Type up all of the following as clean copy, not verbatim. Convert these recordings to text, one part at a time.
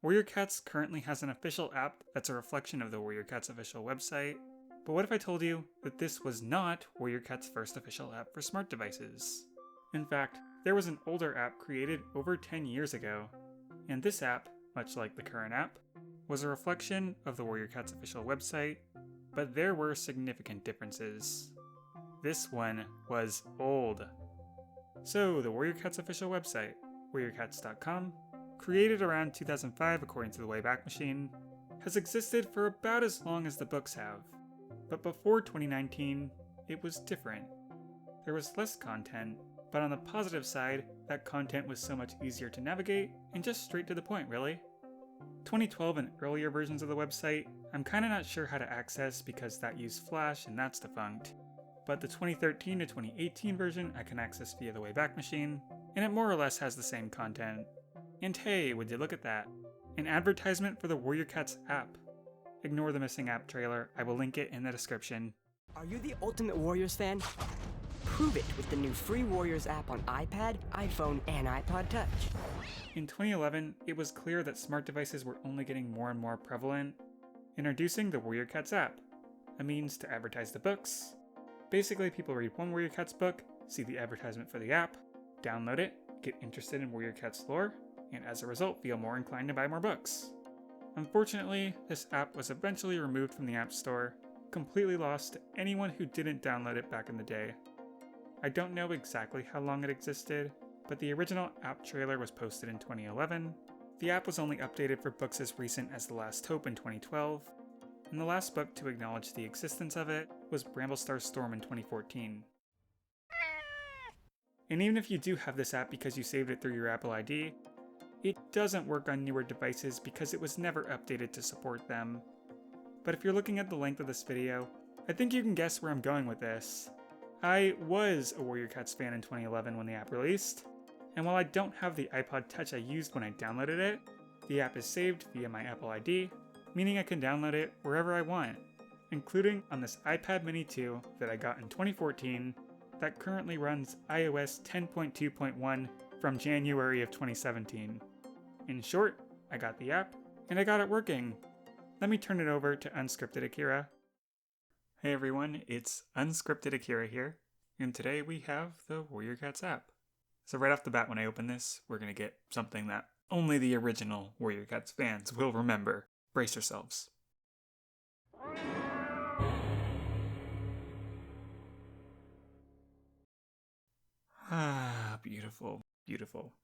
Warrior Cats currently has an official app that's a reflection of the Warrior Cats official website, but what if I told you that this was not Warrior Cat's first official app for smart devices? In fact, there was an older app created over 10 years ago, and this app, much like the current app, was a reflection of the Warrior Cat's official website, but there were significant differences. This one was old. So, the Warrior Cats official website, warriorcats.com, created around 2005 according to the Wayback Machine, has existed for about as long as the books have. But before 2019, it was different. There was less content, but on the positive side, that content was so much easier to navigate and just straight to the point, really. 2012 and earlier versions of the website, I'm kinda not sure how to access because that used Flash and that's defunct. But the 2013 to 2018 version I can access via the Wayback Machine, and it more or less has the same content. And hey, would you look at that? An advertisement for the Warrior Cats app. Ignore the missing app trailer, I will link it in the description. Are you the Ultimate Warriors fan? Prove it with the new free Warriors app on iPad, iPhone, and iPod Touch. In 2011, it was clear that smart devices were only getting more and more prevalent. Introducing the Warrior Cats app, a means to advertise the books. Basically, people read one Warrior Cats book, see the advertisement for the app, download it, get interested in Warrior Cats lore, and as a result feel more inclined to buy more books. Unfortunately, this app was eventually removed from the App Store, completely lost to anyone who didn't download it back in the day. I don't know exactly how long it existed, but the original app trailer was posted in 2011, the app was only updated for books as recent as The Last Hope in 2012, and the last book to acknowledge the existence of it was Bramblestar Storm in 2014. And even if you do have this app because you saved it through your Apple ID, it doesn't work on newer devices because it was never updated to support them. But if you're looking at the length of this video, I think you can guess where I'm going with this. I was a Warrior Cats fan in 2011 when the app released, and while I don't have the iPod Touch I used when I downloaded it, the app is saved via my Apple ID, meaning I can download it wherever I want, including on this iPad Mini 2 that I got in 2014 that currently runs iOS 10.2.1 from January of 2017. In short, I got the app, and I got it working. Let me turn it over to Unscripted Akira. Hey everyone, it's Unscripted Akira here, and today we have the Warrior Cats app. So right off the bat when I open this, we're going to get something that only the original Warrior Cats fans will remember. Brace yourselves. Ah, beautiful, beautiful.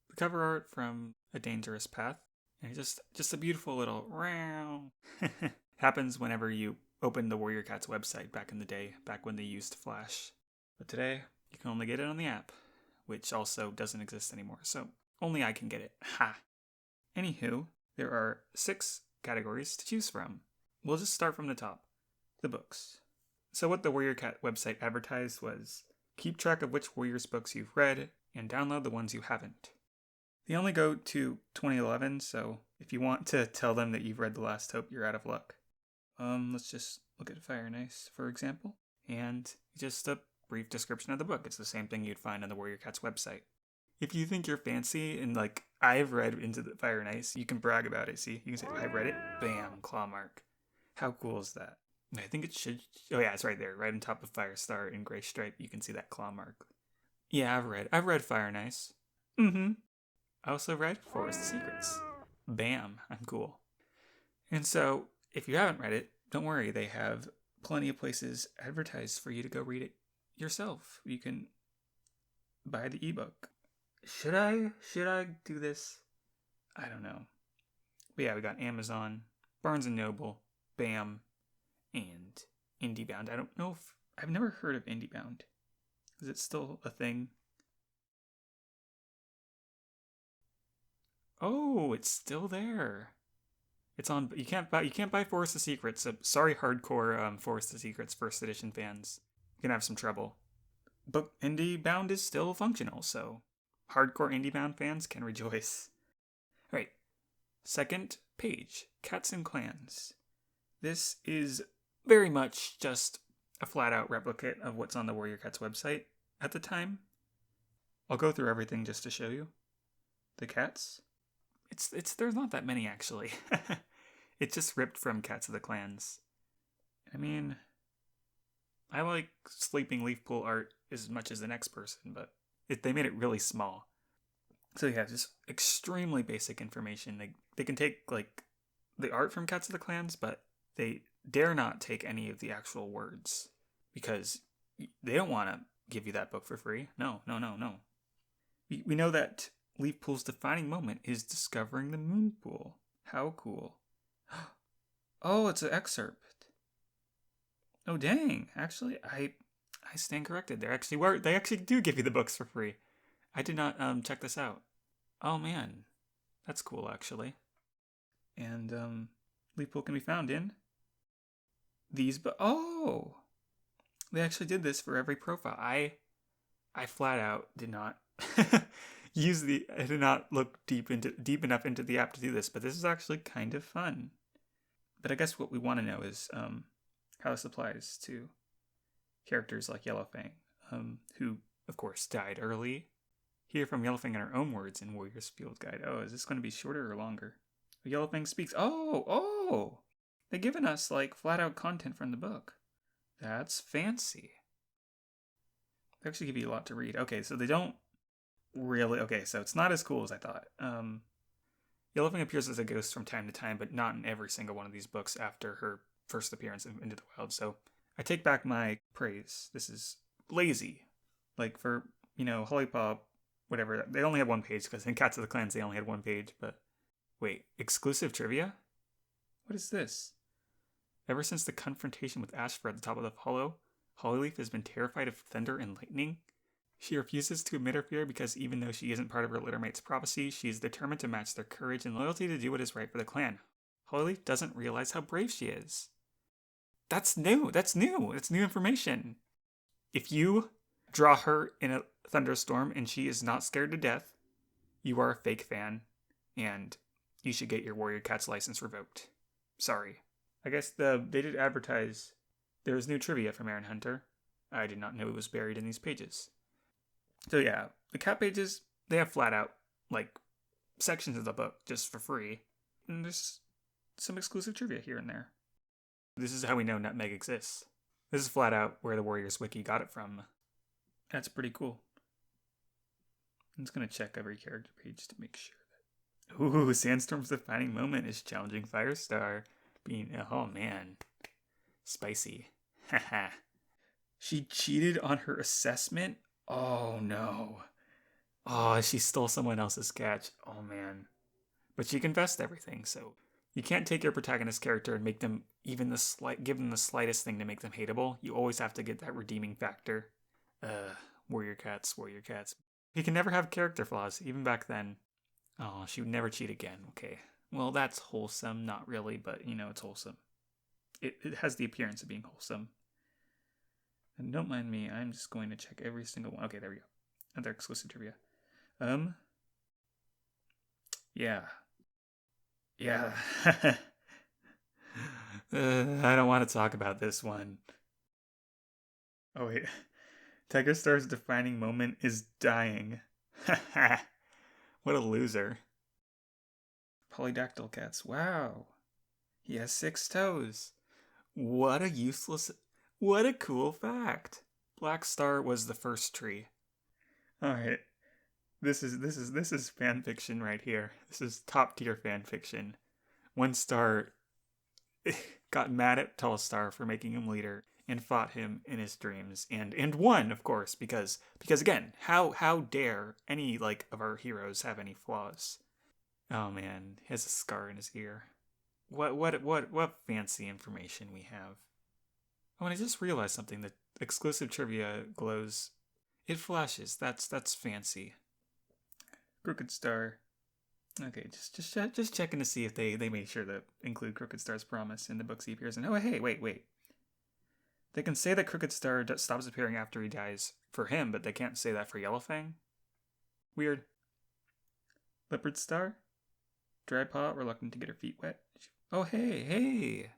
The cover art from A Dangerous Path, and just a beautiful little row. Happens whenever you open the Warrior Cats website back in the day, back when they used Flash. But today, you can only get it on the app, which also doesn't exist anymore, so only I can get it. Ha! Anywho, there are 6 categories to choose from. We'll just start from the top. The books. So what the Warrior Cat website advertised was, keep track of which Warriors books you've read, and download the ones you haven't. They only go to 2011, so if you want to tell them that you've read The Last Hope, you're out of luck. Let's just look at Fire and Ice, for example, and just a brief description of the book. It's the same thing you'd find on the Warrior Cats website. If you think you're fancy and I've read Into the Fire and Ice, you can brag about it. See, you can say, I've read it. Bam, claw mark. How cool is that? I think it should, oh yeah, it's right there, right on top of Firestar in gray stripe. You can see that claw mark. Yeah, I've read Fire and Ice. I also read Forest Secrets. Bam, I'm cool. And so, if you haven't read it, don't worry, they have plenty of places advertised for you to go read it yourself. You can buy the ebook. Should I do this? I don't know. But yeah, we got Amazon, Barnes & Noble, Bam, and IndieBound. I don't know if, I've never heard of IndieBound. Is it still a thing? Oh, it's still there. It's on. You can't buy Forest of Secrets. So sorry, hardcore Forest of Secrets first edition fans. You're gonna have some trouble. But IndieBound is still functional, so hardcore IndieBound fans can rejoice. All right, second page, Cats and Clans. This is very much just a flat-out replicate of what's on the Warrior Cats website at the time. I'll go through everything just to show you. The cats. It's there's not that many actually. It's just ripped from Cats of the Clans. I mean, I like Sleeping Leaf Pool art as much as the next person, but they made it really small. So yeah, just extremely basic information. They can take like the art from Cats of the Clans, but they dare not take any of the actual words because they don't want to give you that book for free. No, no, no, no. We know that Leaf Pool's defining moment is discovering the moon pool. How cool. Oh, it's an excerpt. Oh dang! Actually, I stand corrected. They actually do give you the books for free. I did not check this out. Oh man, that's cool actually. And Leaf Pool can be found in these. But oh, they actually did this for every profile. I flat out did not I did not look deep enough into the app to do this. But this is actually kind of fun. But I guess what we want to know is how this applies to characters like Yellowfang, who, of course, died early. Hear from Yellowfang in our own words in Warrior's Field Guide. Oh, is this going to be shorter or longer? Yellowfang speaks. Oh! They've given us, like, flat-out content from the book. That's fancy. They actually give you a lot to read. Okay, so they don't really... Okay, so it's not as cool as I thought. Yellowfang appears as a ghost from time to time, but not in every single one of these books after her first appearance in Into the Wild, so I take back my praise. This is lazy. Like for, Hollypop, whatever, they only had one page, because in Cats of the Clans they only had one page, but wait, exclusive trivia? What is this? Ever since the confrontation with Ashfur at the top of the hollow, Hollyleaf has been terrified of thunder and lightning. She refuses to admit her fear because even though she isn't part of her littermate's prophecy, she is determined to match their courage and loyalty to do what is right for the clan. Hollyleaf doesn't realize how brave she is. That's new. That's new information. If you draw her in a thunderstorm and she is not scared to death, you are a fake fan, and you should get your Warrior Cats license revoked. Sorry. I guess they did advertise there was new trivia from Aaron Hunter. I did not know it was buried in these pages. So yeah, the cat pages, they have flat out, like, sections of the book just for free. And there's some exclusive trivia here and there. This is how we know Nutmeg exists. This is flat out where the Warriors Wiki got it from. That's pretty cool. I'm just going to check every character page to make sure that... Ooh, Sandstorm's defining moment is challenging Firestar. Oh man. Spicy. Haha. She cheated on her assessment? Oh no. Oh, she stole someone else's catch. Oh man. But she confessed everything, so you can't take your protagonist character and make them give them the slightest thing to make them hateable. You always have to get that redeeming factor. Warrior Cats. You can never have character flaws, even back then. Oh, she would never cheat again. Okay. Well, that's wholesome. Not really, but, it's wholesome. It has the appearance of being wholesome. And don't mind me, I'm just going to check every single one. Okay, there we go. Another exclusive trivia. Yeah. I don't want to talk about this one. Oh, wait. Tiger Star's defining moment is dying. What a loser. Polydactyl cats. Wow. He has 6 toes. What a cool fact. Black Star was the first tree. Alright. This is fan fiction right here. This is top tier fan fiction. One star got mad at Tall Star for making him leader and fought him in his dreams and won, of course, because again, how dare any of our heroes have any flaws? Oh man, he has a scar in his ear. What fancy information we have. Oh, and I just realized something. The exclusive trivia glows. It flashes. That's fancy. Crooked Star. Okay, just checking to see if they made sure to include Crooked Star's promise in the books he appears in. Oh, hey, wait. They can say that Crooked Star stops appearing after he dies for him, but they can't say that for Yellowfang? Weird. Leopard Star? Dry Paw, reluctant to get her feet wet. Oh, hey.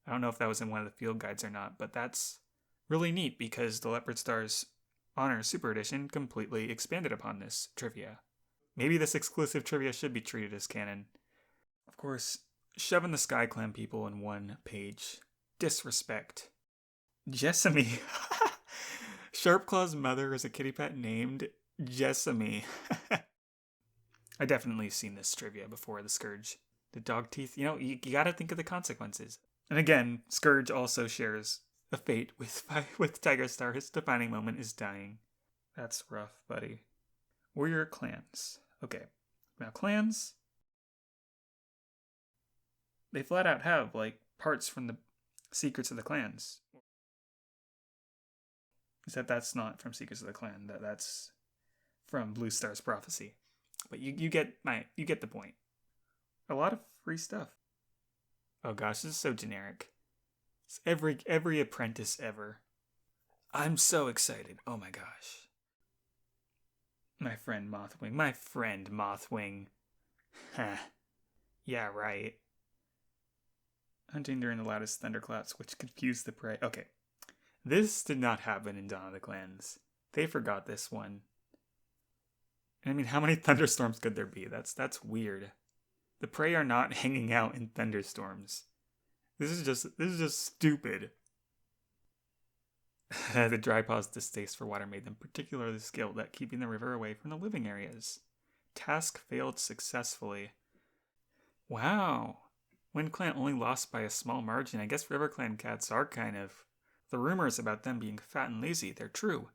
I don't know if that was in one of the field guides or not, but that's really neat because the Leopard Star's Honor Super Edition completely expanded upon this trivia. Maybe this exclusive trivia should be treated as canon. Of course, shoving the Sky Clan people in one page. Disrespect. Jessamy. Sharpclaw's mother is a kitty pet named Jessamy. I definitely seen this trivia before, the Scourge. The dog teeth, you gotta think of the consequences. And again, Scourge also shares a fate with Tiger Star. His defining moment is dying. That's rough, buddy. Warrior clans. Okay. Now, clans, they flat out have, like, parts from the Secrets of the Clans. Except that's not from Secrets of the Clan. That's from Blue Star's Prophecy. But you get the point. A lot of free stuff. Oh gosh, this is so generic. It's every apprentice ever. I'm so excited. Oh my gosh. My friend Mothwing. Huh. Yeah, right. Hunting during the loudest thunderclaps, which confused the prey. Okay. This did not happen in Dawn of the Clans. They forgot this one. I mean, how many thunderstorms could there be? That's weird. The prey are not hanging out in thunderstorms. This is just stupid. The dry paw's distaste for water made them particularly skilled at keeping the river away from the living areas. Task failed successfully. Wow. Wind Clan only lost by a small margin. I guess River Clan cats are kind of... The rumors about them being fat and lazy, they're true.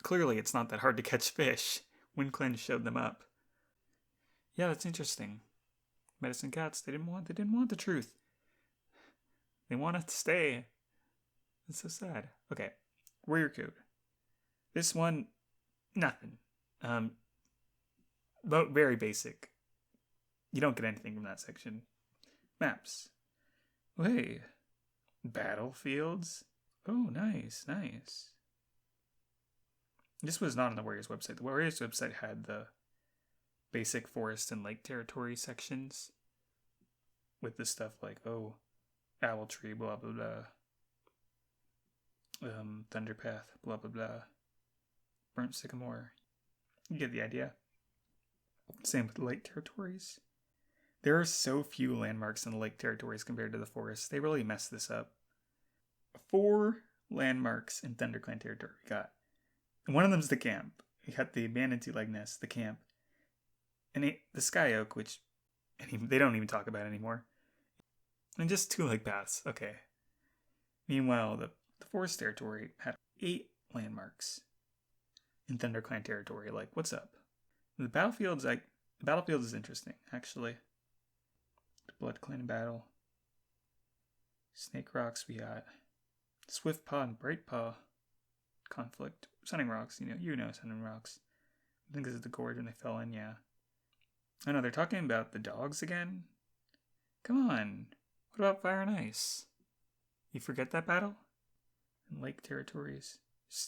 Clearly, it's not that hard to catch fish. Wind Clan showed them up. Yeah, that's interesting. Medicine cats, they didn't want the truth. They want to stay. It's so sad. Okay, Warrior Code. This one, nothing. But very basic. You don't get anything from that section. Maps. Oh, hey. Battlefields. Oh, nice. This was not on the Warriors website. The Warriors website had the basic forest and lake territory sections with the stuff like, Owl Tree, blah, blah, blah. Thunderpath, blah, blah, blah. Burnt Sycamore. You get the idea. Same with the lake territories. There are so few landmarks in the lake territories compared to the forest. They really messed this up. 4 landmarks in ThunderClan territory we got. And one of them's the camp. We got the abandoned 2-leg nest, the camp, and the Sky Oak, which they don't even talk about anymore. And just 2-leg paths. Okay. Meanwhile, the forest territory had 8 landmarks in ThunderClan territory. Like, what's up? The battlefield is interesting, actually. The Blood Clan battle. Snake Rocks, we got Swift Paw and Bright Paw conflict. Sunning Rocks, you know Sunning Rocks. I think this is the gorge when they fell in, yeah. I know, they're talking about the dogs again? Come on. What about Fire and Ice? You forget that battle? And lake territories?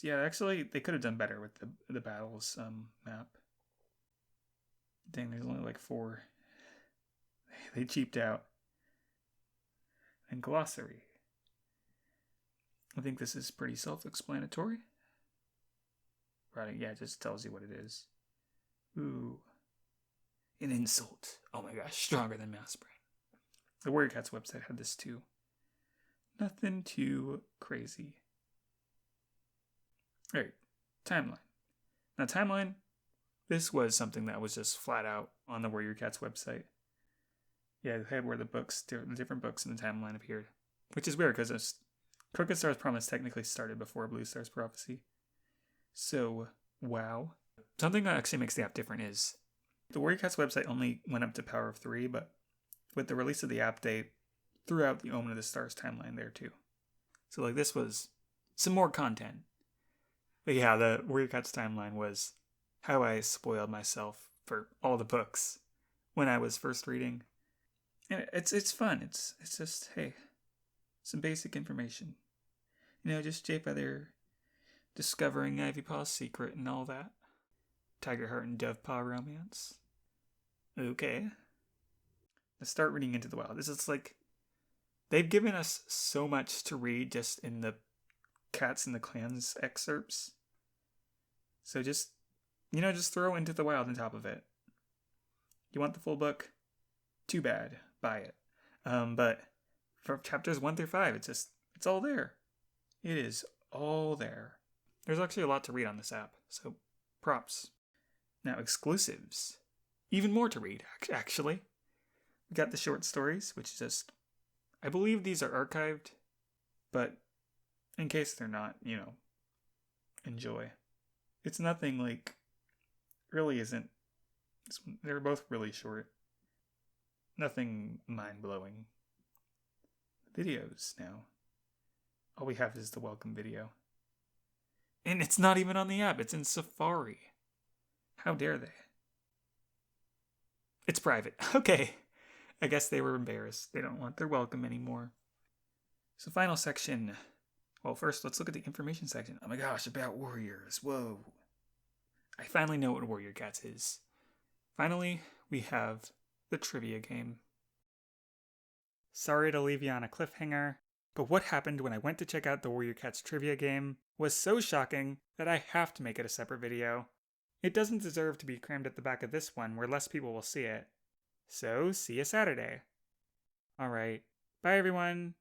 Yeah, actually, they could have done better with the battles map. Dang, there's only like 4. They cheaped out. And glossary. I think this is pretty self-explanatory. Right, yeah, it just tells you what it is. Ooh. An insult. Oh my gosh, stronger than Mouse Brain. The Warrior Cats website had this too. Nothing too crazy. Alright, timeline. Now, timeline, this was something that was just flat out on the Warrior Cats website. Yeah, they had where the different books in the timeline appeared. Which is weird because Crooked Star's Promise technically started before Blue Star's Prophecy. So, wow. Something that actually makes the app different is the Warrior Cats website only went up to Power of 3, but with the release of the app, they threw out the Omen of the Stars timeline there too. So, like, this was some more content. But yeah, the Warrior Cats timeline was how I spoiled myself for all the books when I was first reading. And it's fun. It's just, hey, some basic information. Just Jay Feather discovering Ivy Paw's secret and all that. Tiger Heart and Dove Paw romance. Okay. Let's start reading Into the Wild. This is like, they've given us so much to read just in the Cats and the Clans excerpts. So just just throw Into the Wild on top of it. You want the full book? Too bad. Buy it. But for chapters 1 through 5, it's all there. It is all there. There's actually a lot to read on this app, so props. Now, exclusives. Even more to read, actually. We got the short stories, which just, I believe these are archived, but in case they're not, enjoy. It's nothing like, really isn't, they're both really short. Nothing mind-blowing. Videos now. All we have is the welcome video. And it's not even on the app, it's in Safari. How dare they? It's private. Okay. I guess they were embarrassed. They don't want their welcome anymore. So final section. Well, first, let's look at the information section. Oh my gosh, about warriors. Whoa. I finally know what Warrior Cats is. Finally, we have the trivia game. Sorry to leave you on a cliffhanger, but what happened when I went to check out the Warrior Cats trivia game was so shocking that I have to make it a separate video. It doesn't deserve to be crammed at the back of this one where less people will see it. So, see you Saturday. Alright, bye everyone.